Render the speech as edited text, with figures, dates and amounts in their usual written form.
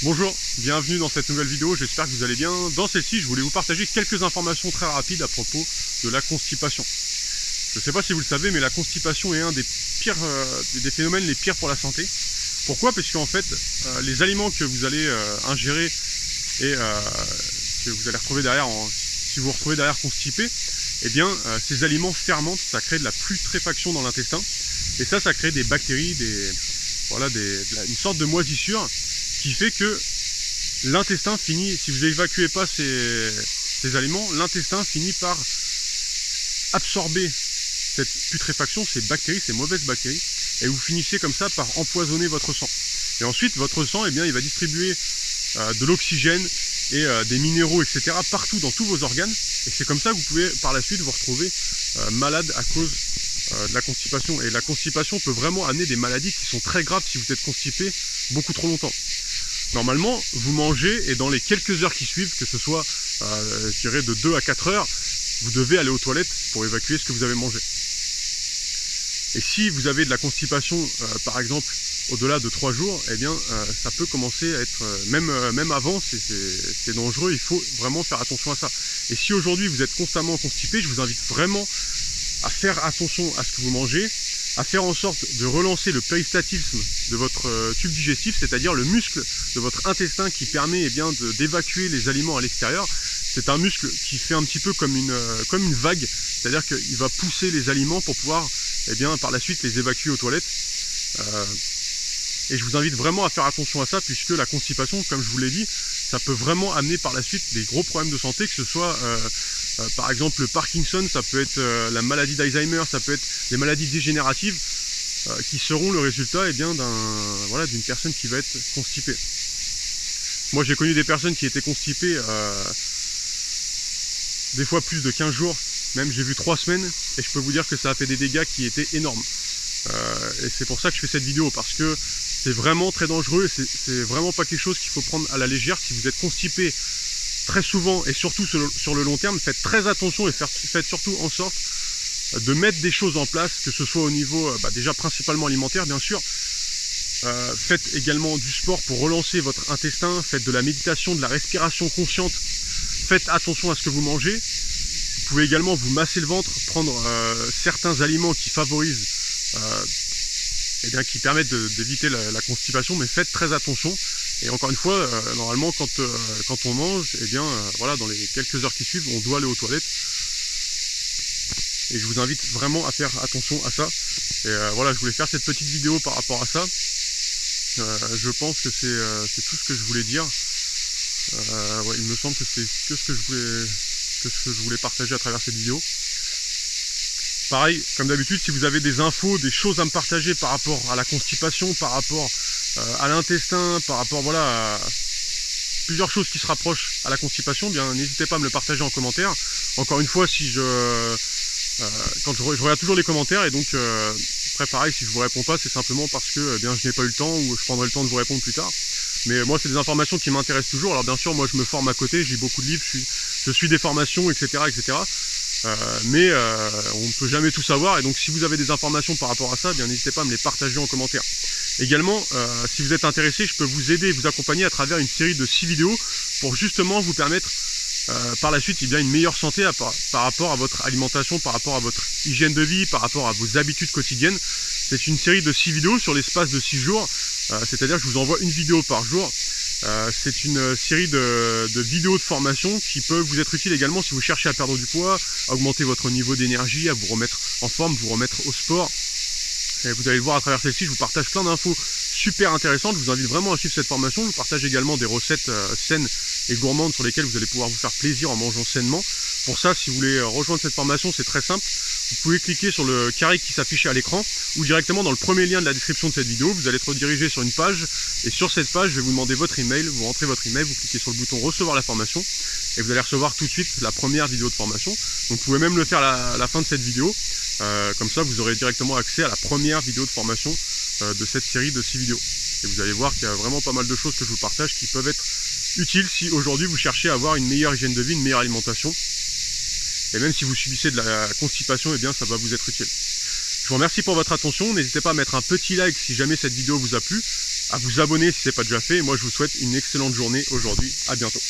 Bonjour, bienvenue dans cette nouvelle vidéo, j'espère que vous allez bien. Dans celle-ci, je voulais vous partager quelques informations très rapides à propos de la constipation. Je ne sais pas si vous le savez, mais la constipation est un des pires, des phénomènes les pires pour la santé. Pourquoi? Parce qu'en fait, les aliments que vous allez ingérer et que vous allez retrouver derrière, si vous vous retrouvez derrière constipé, eh bien, ces aliments fermentent, ça crée de la putréfaction dans l'intestin. Et ça crée des bactéries, une sorte de moisissure qui fait que l'intestin finit, si vous n'évacuez pas ces aliments, l'intestin finit par absorber cette putréfaction, ces bactéries, ces mauvaises bactéries, et vous finissez comme ça par empoisonner votre sang. Et ensuite, votre sang, eh bien, il va distribuer de l'oxygène et des minéraux, etc. partout dans tous vos organes. Et c'est comme ça que vous pouvez par la suite vous retrouver malade à cause de la constipation. Et la constipation peut vraiment amener des maladies qui sont très graves si vous êtes constipé beaucoup trop longtemps. Normalement, vous mangez et dans les quelques heures qui suivent, que ce soit, je dirais, de 2 à 4 heures, vous devez aller aux toilettes pour évacuer ce que vous avez mangé. Et si vous avez de la constipation, par exemple, au-delà de 3 jours, eh bien, ça peut commencer à être, même avant, c'est dangereux, il faut vraiment faire attention à ça. Et si aujourd'hui vous êtes constamment constipé, je vous invite vraiment à faire attention à ce que vous mangez, à faire en sorte de relancer le péristatisme de votre tube digestif, c'est-à-dire le muscle de votre intestin qui permet d'évacuer les aliments à l'extérieur. C'est un muscle qui fait un petit peu comme une vague, c'est-à-dire qu'il va pousser les aliments pour pouvoir par la suite les évacuer aux toilettes. Et je vous invite vraiment à faire attention à ça, puisque la constipation, comme je vous l'ai dit, ça peut vraiment amener par la suite des gros problèmes de santé, que ce soit par exemple le Parkinson, ça peut être la maladie d'Alzheimer, ça peut être des maladies dégénératives qui seront le résultat d'une personne qui va être constipée. Moi j'ai connu des personnes qui étaient constipées des fois plus de 15 jours, même j'ai vu 3 semaines, et je peux vous dire que ça a fait des dégâts qui étaient énormes. Et c'est pour ça que je fais cette vidéo, parce que c'est vraiment très dangereux, et c'est vraiment pas quelque chose qu'il faut prendre à la légère. Si vous êtes constipé très souvent, et surtout sur le long terme, faites très attention et faites surtout en sorte de mettre des choses en place, que ce soit au niveau, déjà principalement alimentaire bien sûr. Faites également du sport pour relancer votre intestin, faites de la méditation, de la respiration consciente, faites attention à ce que vous mangez. Vous pouvez également vous masser le ventre, prendre certains aliments qui favorisent, qui permettent d'éviter la constipation, mais faites très attention. Et encore une fois, normalement, quand on mange, dans les quelques heures qui suivent, on doit aller aux toilettes. Et je vous invite vraiment à faire attention à ça. Et je voulais faire cette petite vidéo par rapport à ça. Je pense que c'est tout ce que je voulais dire. Il me semble que c'est que ce que je voulais partager à travers cette vidéo. Pareil, comme d'habitude, si vous avez des infos, des choses à me partager par rapport à la constipation, par rapport à l'intestin, par rapport à plusieurs choses qui se rapprochent à la constipation, bien n'hésitez pas à me le partager en commentaire. Encore une fois, quand je regarde toujours les commentaires, et donc après pareil, si je vous réponds pas, c'est simplement parce que je n'ai pas eu le temps, ou je prendrai le temps de vous répondre plus tard. Mais moi, c'est des informations qui m'intéressent toujours. Alors bien sûr, moi je me forme à côté, je lis beaucoup de livres, je suis des formations, etc. Mais on ne peut jamais tout savoir, et donc si vous avez des informations par rapport à ça, bien n'hésitez pas à me les partager en commentaire. Également, si vous êtes intéressé, je peux vous aider et vous accompagner à travers une série de 6 vidéos pour justement vous permettre par la suite une meilleure santé par rapport à votre alimentation, par rapport à votre hygiène de vie, par rapport à vos habitudes quotidiennes. C'est une série de 6 vidéos sur l'espace de 6 jours, c'est-à-dire que je vous envoie une vidéo par jour. C'est une série de vidéos de formation qui peuvent vous être utiles également si vous cherchez à perdre du poids, à augmenter votre niveau d'énergie, à vous remettre en forme, vous remettre au sport. Et vous allez le voir à travers celle-ci, je vous partage plein d'infos super intéressantes. Je vous invite vraiment à suivre cette formation. Je vous partage également des recettes saines et gourmandes sur lesquelles vous allez pouvoir vous faire plaisir en mangeant sainement. Pour ça, si vous voulez rejoindre cette formation, c'est très simple. Vous pouvez cliquer sur le carré qui s'affiche à l'écran ou directement dans le premier lien de la description de cette vidéo. Vous allez être redirigé sur une page, et sur cette page, je vais vous demander votre email. Vous rentrez votre email, vous cliquez sur le bouton recevoir la formation et vous allez recevoir tout de suite la première vidéo de formation. Donc vous pouvez même le faire à la fin de cette vidéo. Comme ça, vous aurez directement accès à la première vidéo de formation de cette série de 6 vidéos. Et vous allez voir qu'il y a vraiment pas mal de choses que je vous partage qui peuvent être utiles si aujourd'hui vous cherchez à avoir une meilleure hygiène de vie, une meilleure alimentation. Et même si vous subissez de la constipation, ça va vous être utile. Je vous remercie pour votre attention. N'hésitez pas à mettre un petit like si jamais cette vidéo vous a plu. à vous abonner si ce n'est pas déjà fait. Et moi je vous souhaite une excellente journée aujourd'hui. À bientôt.